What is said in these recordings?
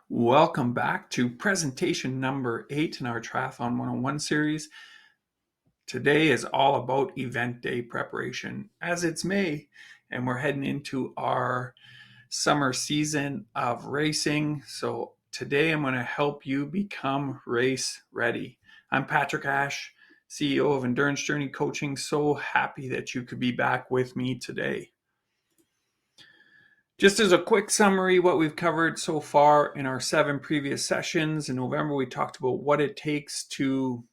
Welcome back to presentation number 8 in our Triathlon 101 series. Today is all about event day preparation as it's May and we're heading into our summer season of racing. So today I'm going to help you become race ready. I'm Patrick Ash, CEO of Endurance Journey Coaching. So happy that you could be back with me today. Just as a quick summary, what we've covered so far in our 7 previous sessions. In November, we talked about what it takes to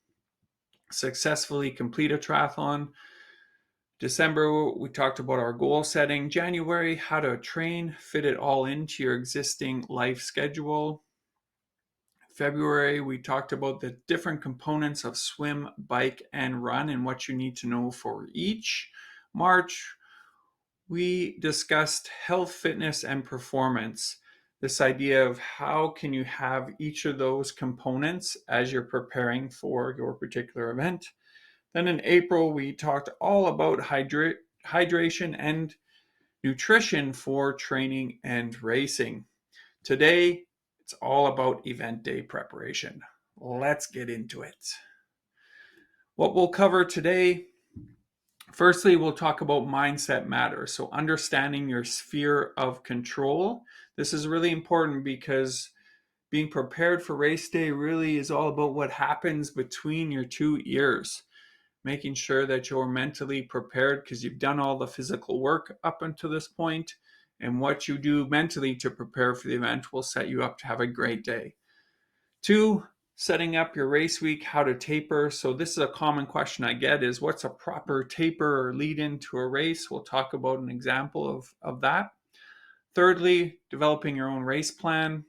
successfully complete a triathlon. December, we talked about our goal setting. January, how to train, fit it all into your existing life schedule. February, we talked about the different components of swim, bike, and run and what you need to know for each. March, we discussed health, fitness, and performance. This idea of how can you have each of those components as you're preparing for your particular event. Then in April, we talked all about hydration and nutrition for training and racing. Today, it's all about event day preparation. Let's get into it. What we'll cover today, firstly, we'll talk about mindset matters. So understanding your sphere of control. This is really important because being prepared for race day really is all about what happens between your two ears. Making sure that you're mentally prepared because you've done all the physical work up until this point, and what you do mentally to prepare for the event will set you up to have a great day. 2, setting up your race week, how to taper. So this is a common question I get is what's a proper taper or lead into a race? We'll talk about an example of that. Thirdly, developing your own race plan,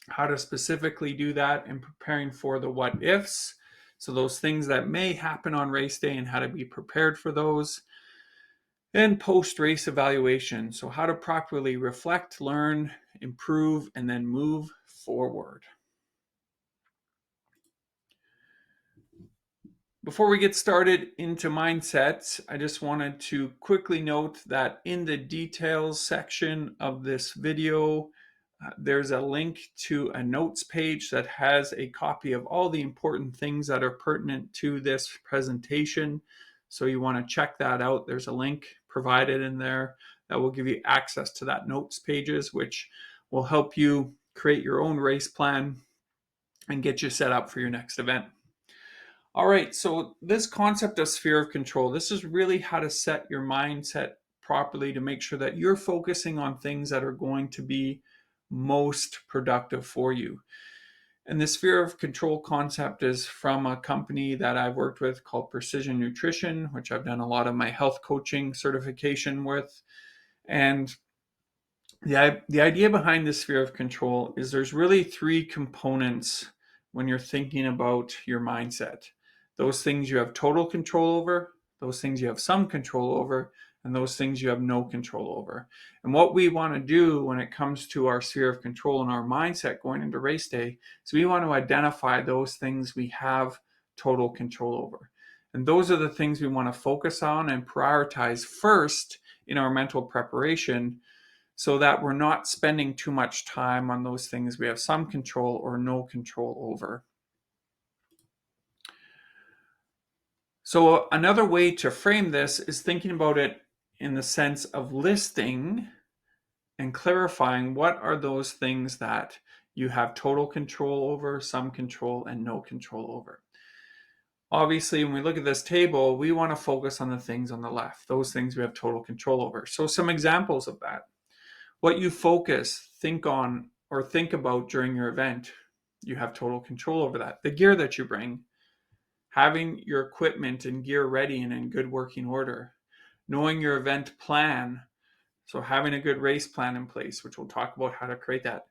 how to specifically do that and preparing for the what ifs. So those things that may happen on race day and how to be prepared for those. And post-race evaluation. So how to properly reflect, learn, improve, and then move forward. Before we get started into mindset, I just wanted to quickly note that in the details section of this video, there's a link to a notes page that has a copy of all the important things that are pertinent to this presentation. So you want to check that out. There's a link provided in there that will give you access to that notes pages, which will help you create your own race plan and get you set up for your next event. All right, so this concept of sphere of control, this is really how to set your mindset properly to make sure that you're focusing on things that are going to be most productive for you. And the sphere of control concept is from a company that I've worked with called Precision Nutrition, which I've done a lot of my health coaching certification with. And the idea behind the sphere of control is there's really 3 components when you're thinking about your mindset. Those things you have total control over, those things you have some control over, and those things you have no control over. And what we want to do when it comes to our sphere of control and our mindset going into race day is we want to identify those things we have total control over. And those are the things we want to focus on and prioritize first in our mental preparation so that we're not spending too much time on those things we have some control or no control over. So another way to frame this is thinking about it in the sense of listing and clarifying what are those things that you have total control over, some control, and no control over. Obviously, when we look at this table, we want to focus on the things on the left, those things we have total control over. So some examples of that. What you focus, think on, or think about during your event, you have total control over that. The gear that you bring, having your equipment and gear ready and in good working order, knowing your event plan, so having a good race plan in place, which we'll talk about how to create that.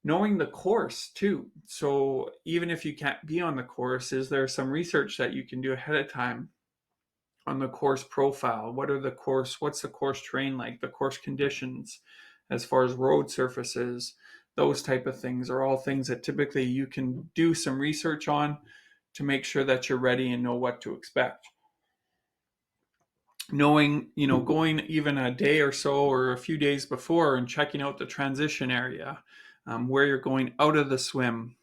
Knowing the course too. So even if you can't be on the course, is there some research that you can do ahead of time on the course profile? What's the course terrain like? The course conditions as far as road surfaces, those type of things are all things that typically you can do some research on to make sure that you're ready and know what to expect. Knowing, going even a day or so or a few days before and checking out the transition area, where you're going out of the swim,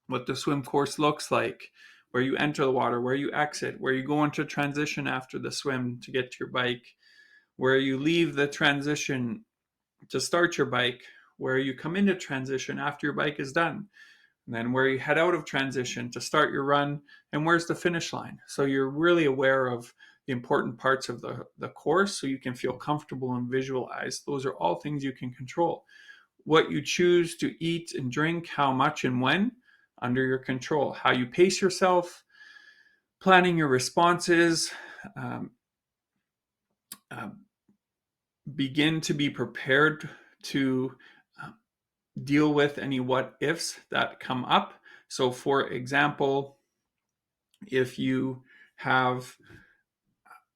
what the swim course looks like, where you enter the water, where you exit, where you go into transition after the swim to get to your bike, where you leave the transition to start your bike, where you come into transition after your bike is done, and then where you head out of transition to start your run, and where's the finish line. So you're really aware of the important parts of the course so you can feel comfortable and visualize. Those are all things you can control. What you choose to eat and drink, how much and when, under your control. How you pace yourself, planning your responses, um, begin to be prepared to deal with any what ifs that come up. So for example, if you have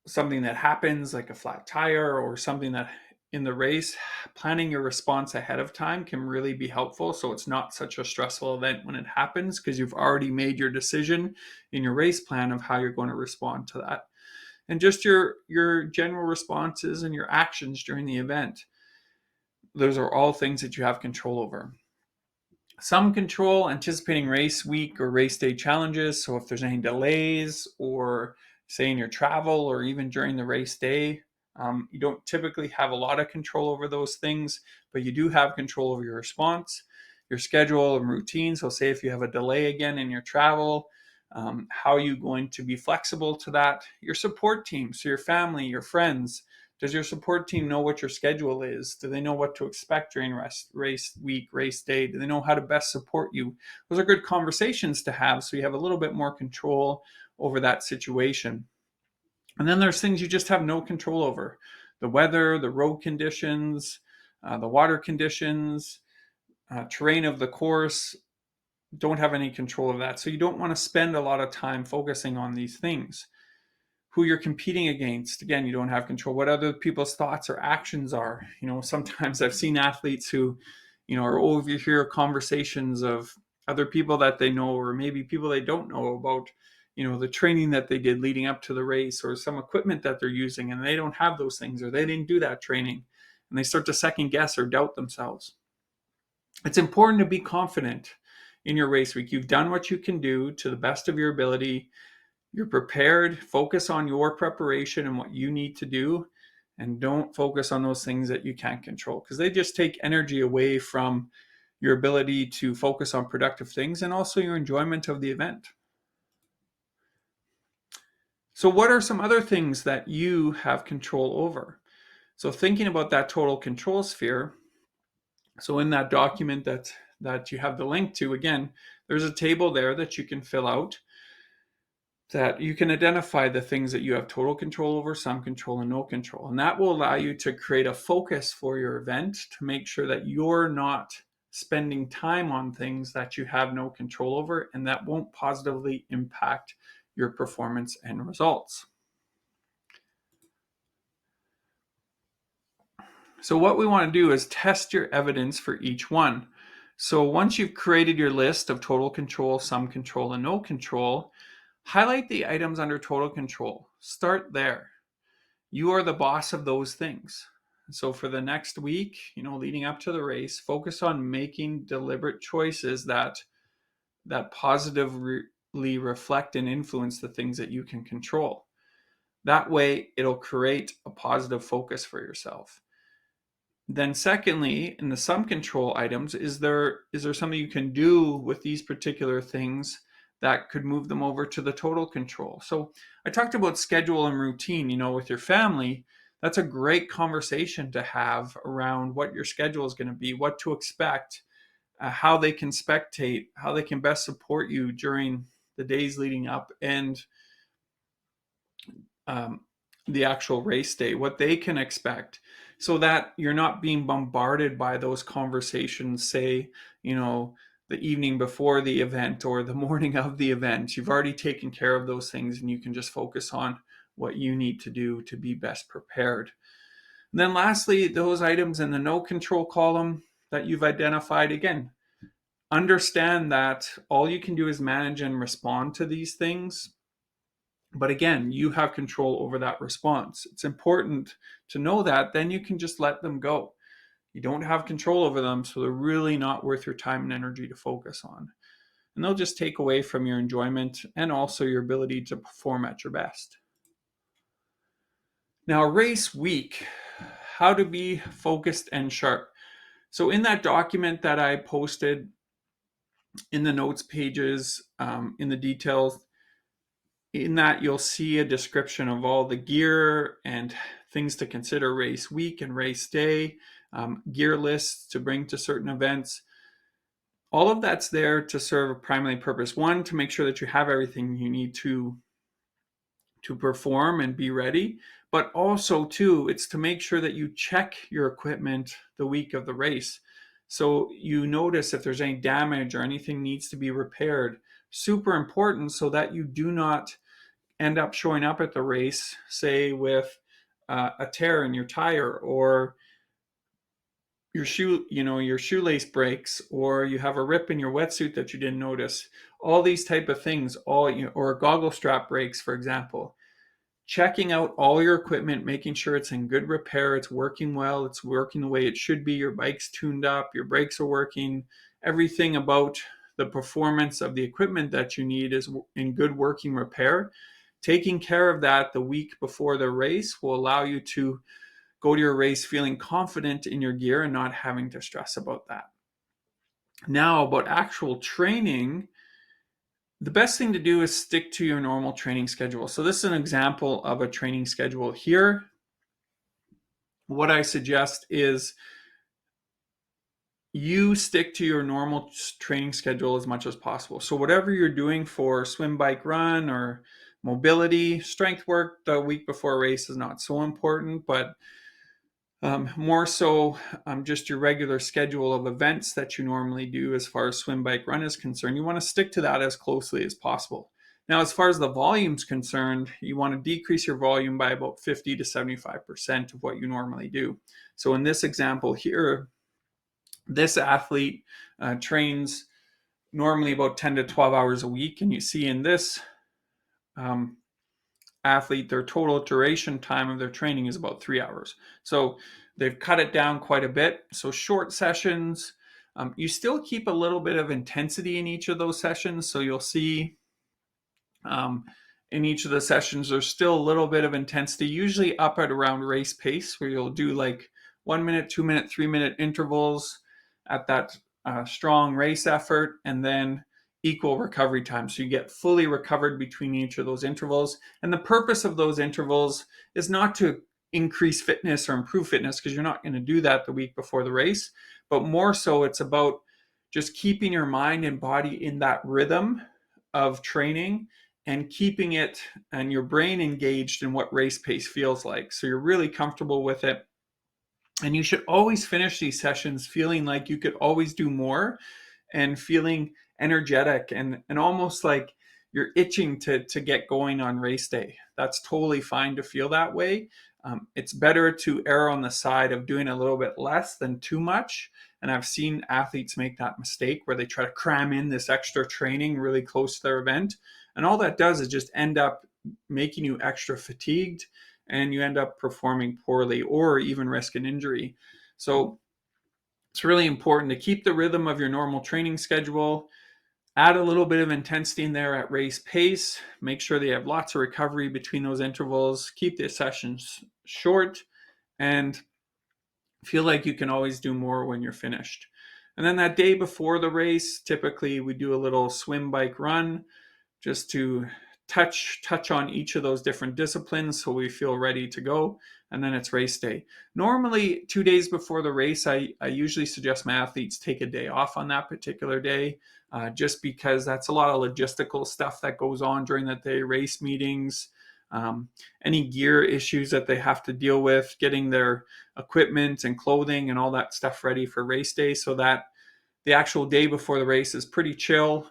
something that happens like a flat tire or something that in the race, planning your response ahead of time can really be helpful. So it's not such a stressful event when it happens because you've already made your decision in your race plan of how you're going to respond to that. And just your general responses and your actions during the event. Those are all things that you have control over. Some control anticipating race week or race day challenges. So if there's any delays or say in your travel or even during the race day, you don't typically have a lot of control over those things, but you do have control over your response, your schedule and routine. So say if you have a delay again in your travel, how are you going to be flexible to that? Your support team, so your family, your friends. Does your support team know what your schedule is? Do they know what to expect during race week, race day? Do they know how to best support you? Those are good conversations to have so you have a little bit more control over that situation. And then there's things you just have no control over. The weather, the road conditions, the water conditions, terrain of the course, don't have any control of that. So you don't want to spend a lot of time focusing on these things. Who you're competing against, again, you don't have control. What other people's thoughts or actions are. Sometimes I've seen athletes who, are overhear conversations of other people that they know, or maybe people they don't know about, the training that they did leading up to the race, or some equipment that they're using, and they don't have those things, or they didn't do that training, and they start to second guess or doubt themselves. It's important to be confident in your race week. You've done what you can do to the best of your ability. You're prepared. Focus on your preparation and what you need to do, and don't focus on those things that you can't control, because they just take energy away from your ability to focus on productive things and also your enjoyment of the event. So what are some other things that you have control over? So thinking about that total control sphere, so in that document that you have the link to, again, there's a table there that you can fill out, that you can identify the things that you have total control over, some control, and no control. And that will allow you to create a focus for your event to make sure that you're not spending time on things that you have no control over, and that won't positively impact your performance and results. So what we want to do is test your evidence for each one. So once you've created your list of total control, some control, and no control, highlight the items under total control. Start there. You are the boss of those things. So for the next week, leading up to the race, focus on making deliberate choices that positively reflect and influence the things that you can control. That way, it'll create a positive focus for yourself. Then secondly, in the some control items, is there something you can do with these particular things that could move them over to the total control? So I talked about schedule and routine, with your family. That's a great conversation to have around what your schedule is going to be, what to expect, how they can spectate, how they can best support you during the days leading up, and the actual race day, what they can expect, so that you're not being bombarded by those conversations, say, the evening before the event or the morning of the event. You've already taken care of those things, and you can just focus on what you need to do to be best prepared. And then lastly, those items in the no control column that you've identified, again, understand that all you can do is manage and respond to these things. But again, you have control over that response. It's important to know that. Then you can just let them go. You don't have control over them, so they're really not worth your time and energy to focus on. And they'll just take away from your enjoyment and also your ability to perform at your best. Now, race week, how to be focused and sharp. So in that document that I posted in the notes pages, in the details, in that you'll see a description of all the gear and things to consider race week and race day, gear lists to bring to certain events. All of that's there to serve a primary purpose. One, to make sure that you have everything you need to perform and be ready. But also, too, it's to make sure that you check your equipment the week of the race. So you notice if there's any damage or anything needs to be repaired. Super important, so that you do not end up showing up at the race, say with a tear in your tire, or your shoelace breaks, or you have a rip in your wetsuit that you didn't notice. All these type of things, or a goggle strap breaks, for example. Checking out all your equipment, making sure it's in good repair, it's working well, it's working the way it should be, your bike's tuned up, your brakes are working, everything about the performance of the equipment that you need is in good working repair. Taking care of that the week before the race will allow you to go to your race feeling confident in your gear and not having to stress about that. Now, about actual training, the best thing to do is stick to your normal training schedule. So this is an example of a training schedule here. What I suggest is you stick to your normal training schedule as much as possible. So whatever you're doing for swim, bike, run, or mobility, strength work the week before a race is not so important, but more so just your regular schedule of events that you normally do as far as swim, bike, run is concerned. You want to stick to that as closely as possible. Now, as far as the volume's concerned, you want to decrease your volume by about 50 to 75% of what you normally do. So in this example here, this athlete trains normally about 10 to 12 hours a week. And you see in this athlete, their total duration time of their training is about 3 hours. So they've cut it down quite a bit. So short sessions, you still keep a little bit of intensity in each of those sessions. So you'll see in each of the sessions, there's still a little bit of intensity, usually up at around race pace, where you'll do like 1 minute, 2 minute, 3 minute intervals at that strong race effort, and then equal recovery time. So you get fully recovered between each of those intervals. And the purpose of those intervals is not to increase fitness or improve fitness, because you're not going to do that the week before the race, but more so it's about just keeping your mind and body in that rhythm of training and keeping it and your brain engaged in what race pace feels like. So you're really comfortable with it. And you should always finish these sessions feeling like you could always do more and feeling energetic and almost like you're itching to get going on race day. That's totally fine to feel that way. It's better to err on the side of doing a little bit less than too much. And I've seen athletes make that mistake where they try to cram in this extra training really close to their event. And all that does is just end up making you extra fatigued, and you end up performing poorly or even risk an injury. So it's really important to keep the rhythm of your normal training schedule, add a little bit of intensity in there at race pace, make sure they have lots of recovery between those intervals, keep the sessions short, and feel like you can always do more when you're finished. And then that day before the race, typically we do a little swim, bike, run, just to touch on each of those different disciplines so we feel ready to go. And then it's race day. Normally 2 days before the race, I usually suggest my athletes take a day off on that particular day, just because that's a lot of logistical stuff that goes on during that day, race meetings, any gear issues that they have to deal with, getting their equipment and clothing and all that stuff ready for race day, so that the actual day before the race is pretty chill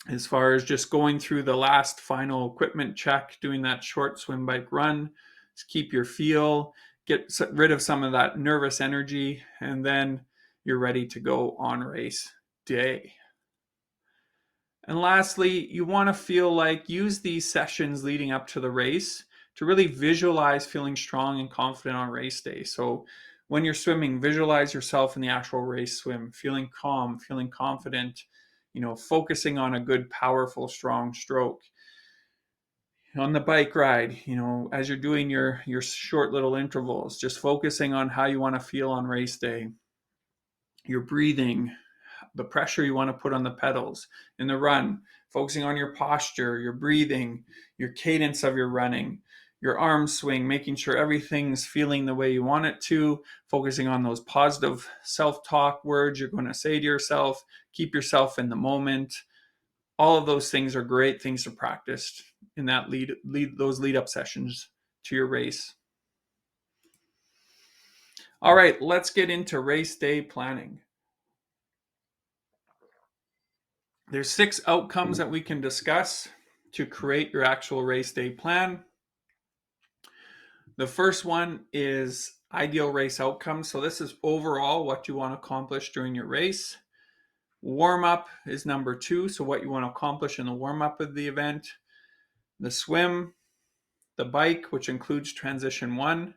as far as just going through the last final equipment check, doing that short swim, bike, run. Just keep your feel, get rid of some of that nervous energy, and then you're ready to go on race day. And lastly, you want to feel like use these sessions leading up to the race to really visualize feeling strong and confident on race day. So When you're swimming, visualize yourself in the actual race swim, feeling calm, feeling confident, focusing on a good, powerful, strong stroke. On the bike ride, as you're doing your short little intervals, just focusing on how you want to feel on race day. Your breathing, the pressure you want to put on the pedals. In the run, focusing on your posture, your breathing, your cadence of your running, your arm swing, making sure everything's feeling the way you want it to, focusing on those positive self-talk words you're going to say to yourself, keep yourself in the moment. All of those things are great things to practice in that lead up sessions to your race. All right, let's get into race day planning. There's 6 outcomes that we can discuss to create your actual race day plan. The first one is ideal race outcomes. So this is overall what you want to accomplish during your race. Warm up is number 2. So what you want to accomplish in the warm up of the event. The swim, the bike, which includes transition 1.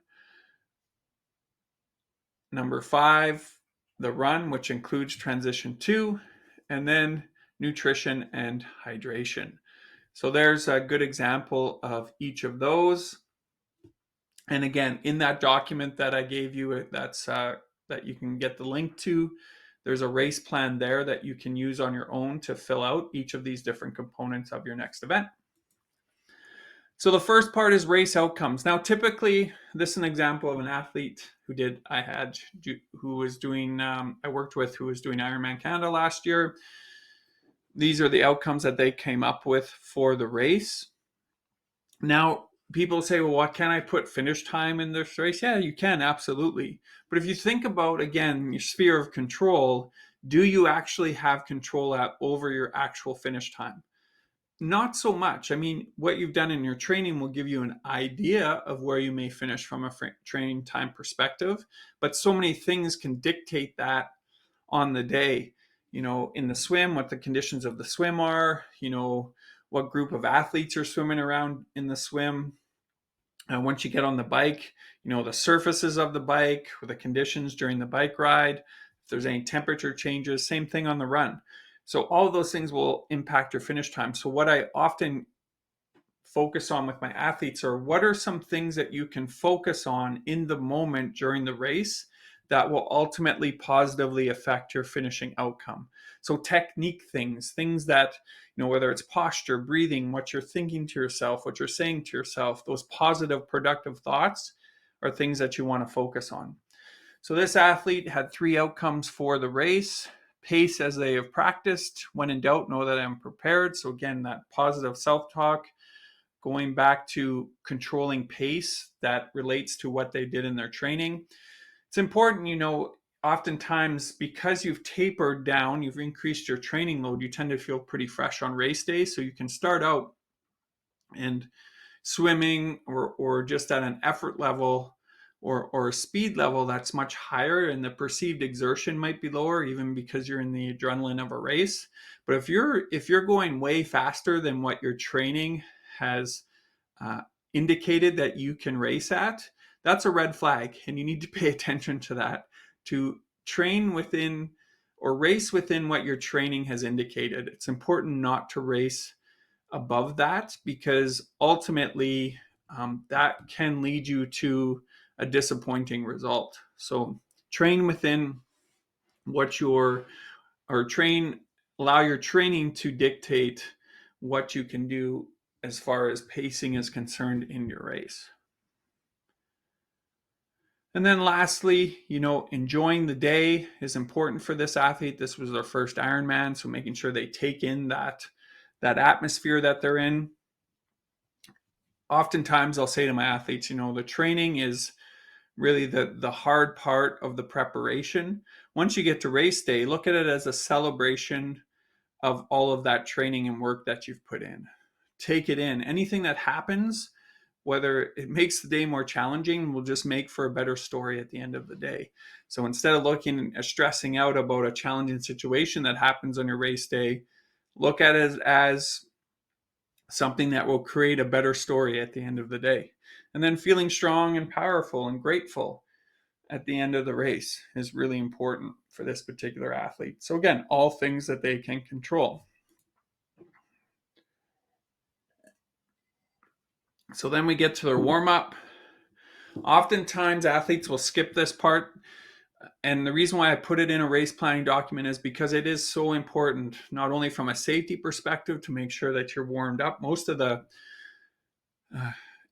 Number 5, the run, which includes transition 2. And then nutrition and hydration. So there's a good example of each of those. And again, in that document that I gave you, that you can get the link to, there's a race plan there that you can use on your own to fill out each of these different components of your next event. So the first part is race outcomes. Now, typically, this is an example of an athlete I worked with who was doing Ironman Canada last year. These are the outcomes that they came up with for the race. Now, people say, well, what can I put finish time in this race? Yeah, you can, absolutely. But if you think about, again, your sphere of control, do you actually have control over your actual finish time? Not so much. I mean, what you've done in your training will give you an idea of where you may finish from a training time perspective, but so many things can dictate that on the day. In the swim, what the conditions of the swim are, what group of athletes are swimming around in the swim. Once you get on the bike, the surfaces of the bike, or the conditions during the bike ride, if there's any temperature changes, same thing on the run. So all of those things will impact your finish time. So what I often focus on with my athletes are, what are some things that you can focus on in the moment during the race that will ultimately positively affect your finishing outcome? So technique things that, whether it's posture, breathing, what you're thinking to yourself, what you're saying to yourself, those positive, productive thoughts are things that you want to focus on. So this athlete had 3 outcomes for the race. Pace as they have practiced. When in doubt, know that I'm prepared. So again, that positive self-talk, going back to controlling pace that relates to what they did in their training. It's important, oftentimes because you've tapered down, you've increased your training load, you tend to feel pretty fresh on race day. So you can start out and swimming or just at an effort level or a speed level that's much higher, and the perceived exertion might be lower, even because you're in the adrenaline of a race. But if you're going way faster than what your training has indicated that you can race at, that's a red flag, and you need to pay attention to that. To train within or race within what your training has indicated. It's important not to race above that, because ultimately that can lead you to a disappointing result. So train within what allow your training to dictate what you can do as far as pacing is concerned in your race. And then lastly, enjoying the day is important for this athlete. This was their first Ironman, so making sure they take in that atmosphere that they're in. Oftentimes I'll say to my athletes, the training is really the hard part of the preparation. Once you get to race day, look at it as a celebration of all of that training and work that you've put in. Take it in. Anything that happens, whether it makes the day more challenging, will just make for a better story at the end of the day. So instead of looking and stressing out about a challenging situation that happens on your race day, look at it as something that will create a better story at the end of the day. And then feeling strong and powerful and grateful. at the end of the race is really important for this particular athlete. So again, all things that they can control. So then we get to their warm-up. Oftentimes athletes will skip this part. And the reason why I put it in a race planning document is because it is so important, not only from a safety perspective to make sure that you're warmed up. Most of the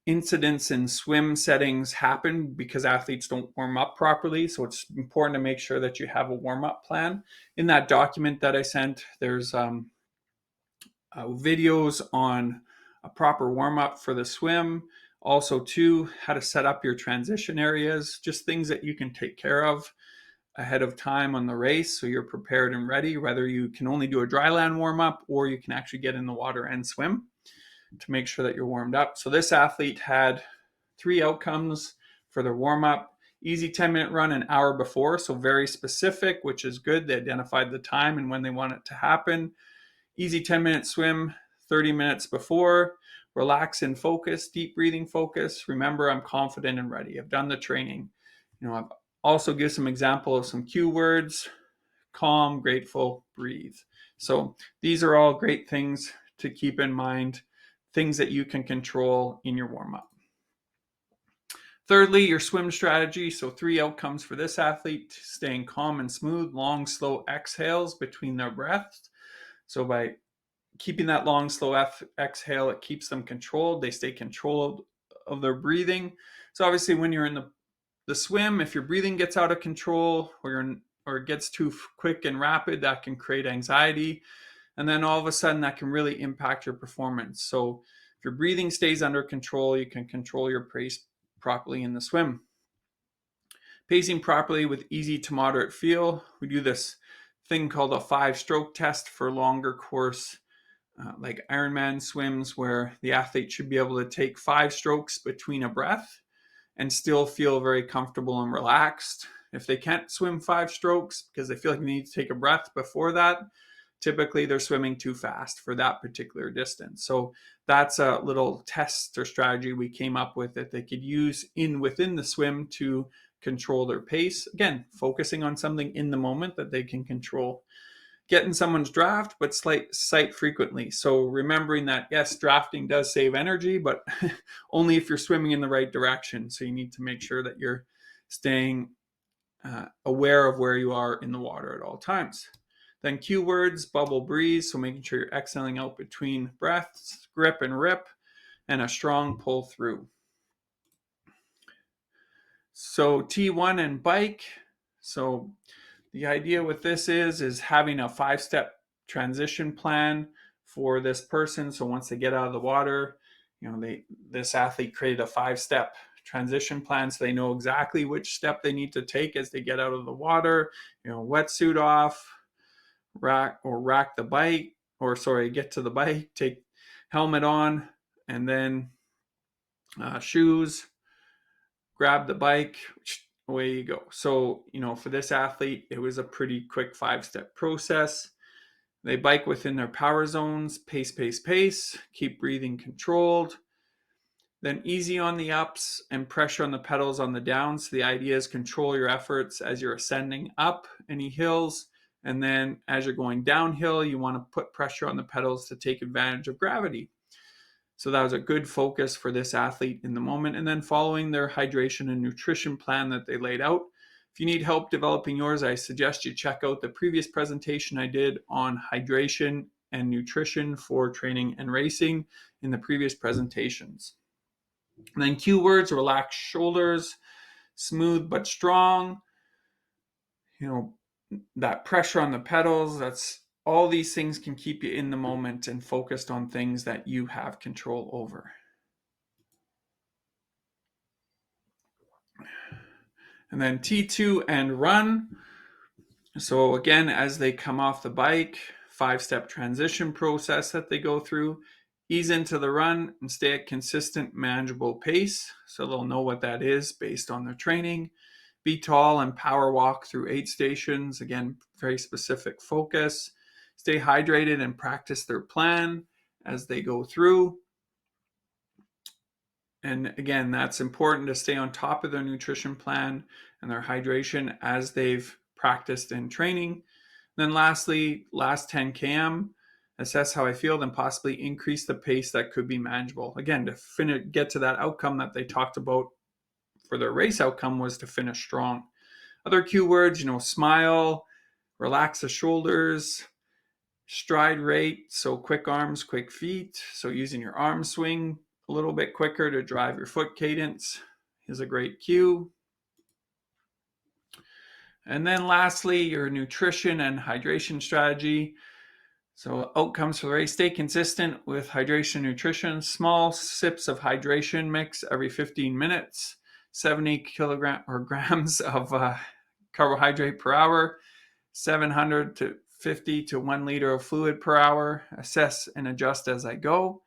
incidents in swim settings happen because athletes don't warm up properly. So it's important to make sure that you have a warm-up plan. In that document that I sent, there's videos on a proper warm-up for the swim. Also, too, how to set up your transition areas, just things that you can take care of ahead of time on the race so you're prepared and ready, whether you can only do a dry land warm-up or you can actually get in the water and swim to make sure that you're warmed up. So this athlete had 3 outcomes for their warm-up. Easy 10-minute run an hour before, so very specific, which is good. They identified the time and when they want it to happen. Easy 10-minute swim 30 minutes before. Relax and focus, deep breathing focus. Remember, I'm confident and ready. I've done the training. I've also give some example of some cue words: calm, grateful, breathe. So these are all great things to keep in mind, things that you can control in your warm-up. Thirdly, your swim strategy. So 3 outcomes for this athlete: staying calm and smooth, long, slow exhales between their breaths. So by keeping that long, slow exhale, it keeps them controlled. They stay controlled of their breathing. So obviously when you're in the swim, if your breathing gets out of control or it gets too quick and rapid, that can create anxiety. And then all of a sudden that can really impact your performance. So if your breathing stays under control, you can control your pace properly in the swim. Pacing properly with easy to moderate feel. We do this thing called a 5-stroke test for longer course, like Ironman swims, where the athlete should be able to take 5 strokes between a breath and still feel very comfortable and relaxed. If they can't swim 5 strokes because they feel like they need to take a breath before that, typically they're swimming too fast for that particular distance. So that's a little test or strategy we came up with that they could use within the swim to control their pace. Again, focusing on something in the moment that they can control. Get in someone's draft, but sight frequently. So remembering that, yes, drafting does save energy, but only if you're swimming in the right direction. So you need to make sure that you're staying aware of where you are in the water at all times. Then cue words: bubble, breeze. So making sure you're exhaling out between breaths, grip and rip, and a strong pull through. So T1 and bike. So the idea with this is having a 5-step transition plan for this person. So once they get out of the water, this athlete created a 5-step transition plan so they know exactly which step they need to take as they get out of the water. Wetsuit off, rack the bike, get to the bike, take helmet on, and then shoes, grab the bike, away you go. So, for this athlete, it was a pretty quick 5-step process. They bike within their power zones, pace, keep breathing controlled. Then easy on the ups and pressure on the pedals on the downs. So the idea is control your efforts as you're ascending up any hills. And then as you're going downhill, you want to put pressure on the pedals to take advantage of gravity. So that was a good focus for this athlete in the moment. And then following their hydration and nutrition plan that they laid out. If you need help developing yours, I suggest you check out the previous presentation I did on hydration and nutrition for training and racing in the previous presentations. And then cue words: relaxed shoulders, smooth but strong. That pressure on the pedals, that's all these things can keep you in the moment and focused on things that you have control over. And then T2 and run. So again, as they come off the bike, 5-step transition process that they go through. Ease into the run and stay at consistent, manageable pace. So they'll know what that is based on their training. Be tall and power walk through 8 stations. Again, very specific focus. Stay hydrated and practice their plan as they go through. And again, that's important to stay on top of their nutrition plan and their hydration as they've practiced in training. Then lastly, last 10 km, assess how I feel, then possibly increase the pace that could be manageable. Again, to get to that outcome that they talked about for their race outcome was to finish strong. Other keywords, smile, relax the shoulders, stride rate, so quick arms, quick feet. So using your arm swing a little bit quicker to drive your foot cadence is a great cue. And then lastly, your nutrition and hydration strategy. So outcomes for the race: stay consistent with hydration and nutrition. Small sips of hydration mix every 15 minutes. 70 grams of carbohydrate per hour. 700 to 50 to 1 liter of fluid per hour. Assess and adjust as I go.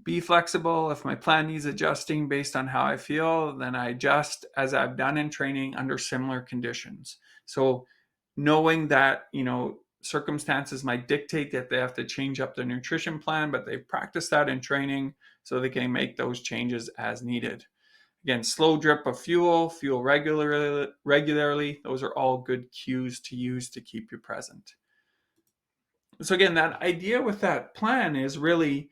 Be flexible. If my plan needs adjusting based on how I feel, then I adjust, as I've done in training under similar conditions. So knowing that, circumstances might dictate that they have to change up their nutrition plan, but they've practiced that in training so they can make those changes as needed. Again, slow drip of fuel regularly. Those are all good cues to use to keep you present. So again, that idea with that plan is really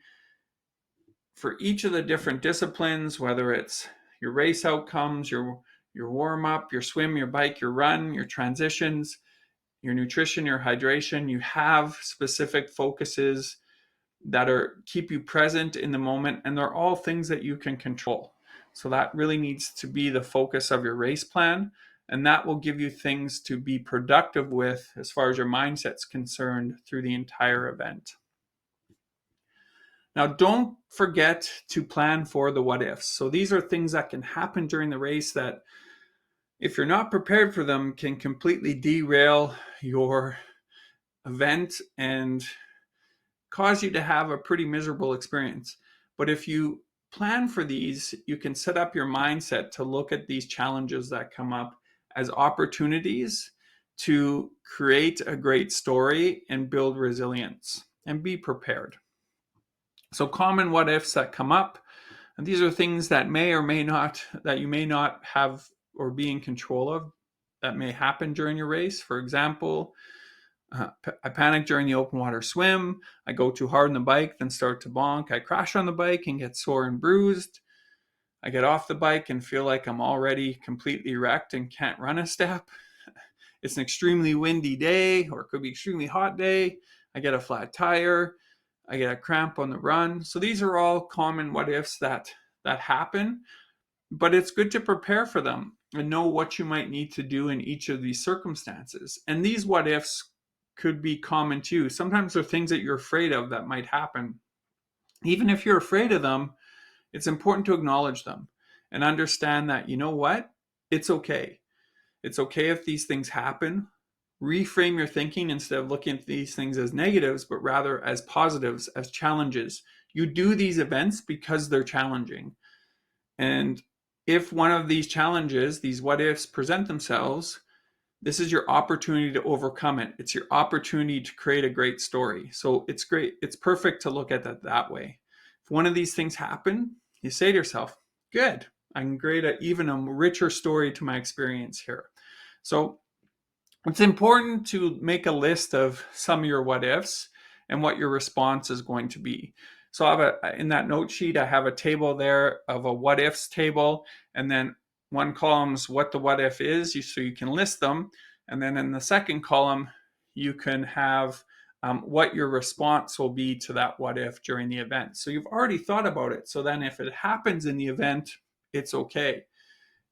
for each of the different disciplines, whether it's your race outcomes, your warm-up, your swim, your bike, your run, your transitions, your nutrition, your hydration, you have specific focuses that keep you present in the moment, and they're all things that you can control. So that really needs to be the focus of your race plan, and that will give you things to be productive with as far as your mindset's concerned through the entire event. Now, don't forget to plan for the what ifs. So these are things that can happen during the race that, if you're not prepared for them, can completely derail your event and cause you to have a pretty miserable experience. But if you plan for these, you can set up your mindset to look at these challenges that come up as opportunities to create a great story and build resilience and be prepared. So common what ifs that come up, and these are things that you may not have or be in control of, that may happen during your race. For example, I panic during the open water swim. I go too hard on the bike, then start to bonk. I crash on the bike and get sore and bruised. I get off the bike and feel like I'm already completely wrecked and can't run a step. It's an extremely windy day, or it could be an extremely hot day. I get a flat tire. I get a cramp on the run. So these are all common what ifs that happen, but it's good to prepare for them and know what you might need to do in each of these circumstances. And these what ifs could be common to you. Sometimes they're things that you're afraid of that might happen. Even if you're afraid of them, it's important to acknowledge them and understand that, you know what? It's okay. It's okay if these things happen. Reframe your thinking instead of looking at these things as negatives, but rather as positives, as challenges. You do these events because they're challenging. And if one of these challenges, these what ifs, present themselves, this is your opportunity to overcome it. It's your opportunity to create a great story. So it's great. It's perfect to look at that way. If one of these things happen, you say to yourself, good, I can create even a richer story to my experience here. So it's important to make a list of some of your what ifs and what your response is going to be. So in that note sheet, I have a table there of a what ifs table, and then one column is what the what if is, so you can list them. And then in the second column, you can have what your response will be to that what if during the event. So you've already thought about it. So then if it happens in the event, it's okay.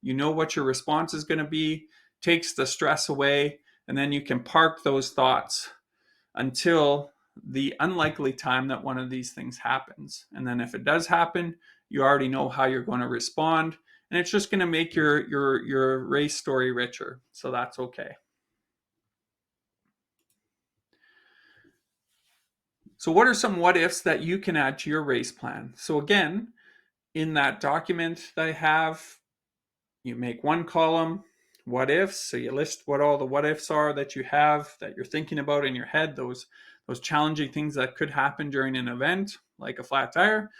You know what your response is going to be, takes the stress away, and then you can park those thoughts until the unlikely time that one of these things happens. And then if it does happen, you already know how you're going to respond, and it's just going to make your race story richer. So that's okay. So what are some what ifs that you can add to your race plan? So again, in that document that I have, you make one column, what ifs. So you list what all the what ifs are that you have, that you're thinking about in your head, those challenging things that could happen during an event, like a flat tire.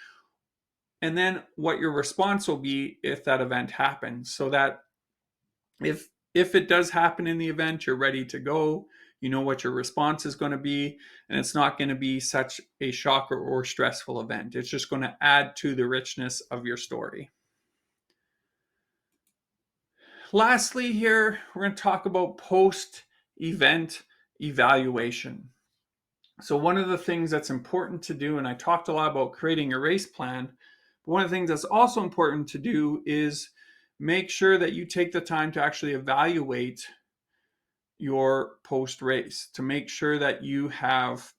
And then what your response will be if that event happens. So that If it does happen in the event, you're ready to go. You know what your response is going to be, and it's not going to be such a shocker or stressful event. It's just going to add to the richness of your story. Lastly, here, we're going to talk about post-event evaluation. So one of the things that's important to do, and I talked a lot about creating a race plan, but one of the things that's also important to do is make sure that you take the time to actually evaluate your post race, to make sure that you have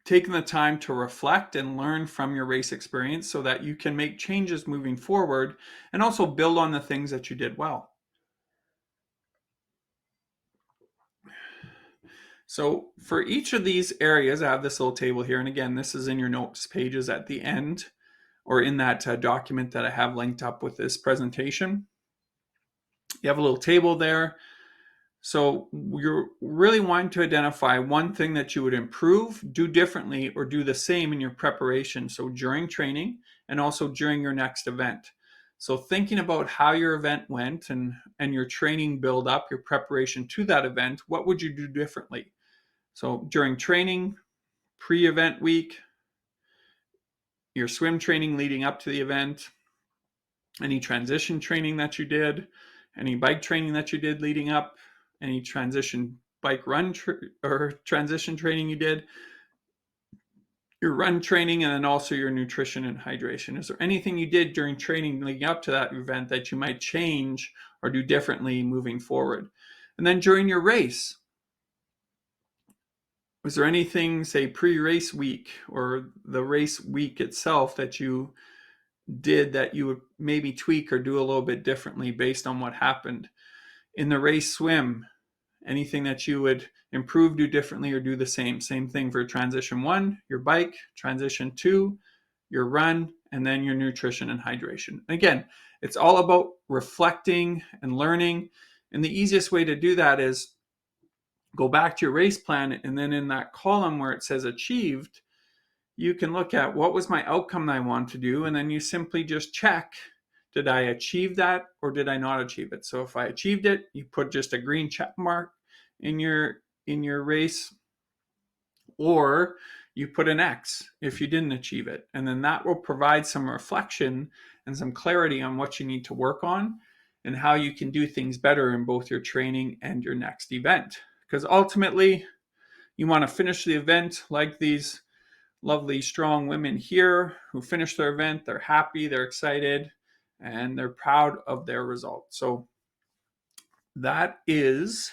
taken the time to reflect and learn from your race experience so that you can make changes moving forward and also build on the things that you did well. So for each of these areas, I have this little table here. And again, this is in your notes pages at the end or in that document that I have linked up with this presentation. You have a little table there. So you're really wanting to identify one thing that you would improve, do differently, or do the same in your preparation. So during training and also during your next event. So thinking about how your event went and your training build up, your preparation to that event, what would you do differently? So during training, pre-event week, your swim training leading up to the event, any transition training that you did, any bike training that you did leading up, any transition bike run or transition training you did, your run training, and then also your nutrition and hydration. Is there anything you did during training leading up to that event that you might change or do differently moving forward? And then during your race, was there anything, say, pre-race week or the race week itself that you did that you would maybe tweak or do a little bit differently based on what happened? In the race swim, anything that you would improve, do differently, or do the same? Same thing for transition 1, your bike, transition 2, your run, and then your nutrition and hydration. Again, it's all about reflecting and learning. And the easiest way to do that is go back to your race plan, and then in that column where it says achieved, you can look at what was my outcome that I want to do, and then you simply just check, did I achieve that or did I not achieve it? So if I achieved it, you put just a green check mark in your race, or you put an X if you didn't achieve it. And then that will provide some reflection and some clarity on what you need to work on and how you can do things better in both your training and your next event. Because ultimately, you want to finish the event like these lovely, strong women here who finished their event. They're happy, they're excited, and they're proud of their results. So that is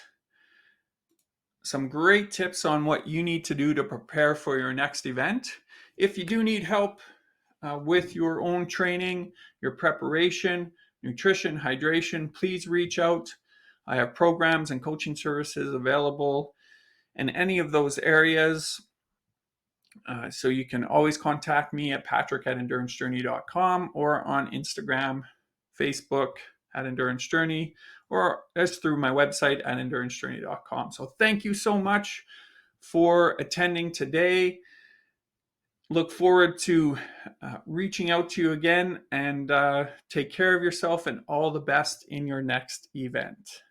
some great tips on what you need to do to prepare for your next event. If you do need help with your own training, your preparation, nutrition, hydration, please reach out. I have programs and coaching services available in any of those areas. So you can always contact me at patrick@endurancejourney.com or on Instagram, Facebook at Endurance Journey, or as through my website at endurancejourney.com. So thank you so much for attending today. Look forward to reaching out to you again, and take care of yourself and all the best in your next event.